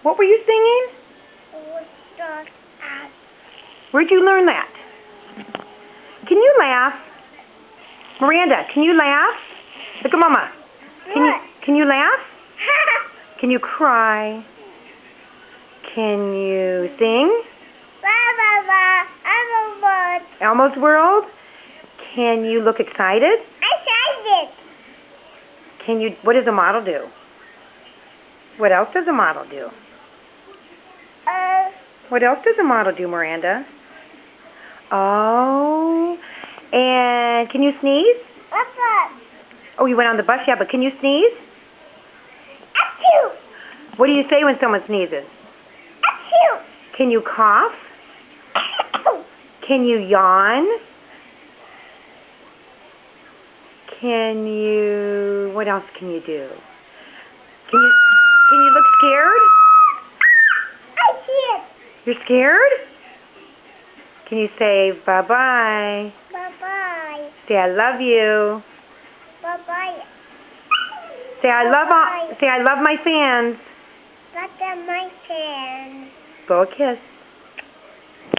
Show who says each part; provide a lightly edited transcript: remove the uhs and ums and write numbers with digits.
Speaker 1: What were you singing? Where'd you learn that? Can you laugh? Miranda, can you laugh? Look at Mama. Can you laugh? Can you cry? Can you sing? Elmo's World? Can you look excited? Can you? What does a model do? What else does a model do? What else does a model do, Miranda? Oh, and can you sneeze? Oh, you went on the bus, yeah, but can you sneeze? What do you say when someone sneezes? Can you cough? Can you yawn? Can you, what else can you do? Can you look scared? You're scared? Can you say bye-bye?
Speaker 2: Bye-bye.
Speaker 1: Say I love you.
Speaker 2: Bye-bye.
Speaker 1: Say I love my fans.
Speaker 2: Look at my fans.
Speaker 1: Blow a kiss.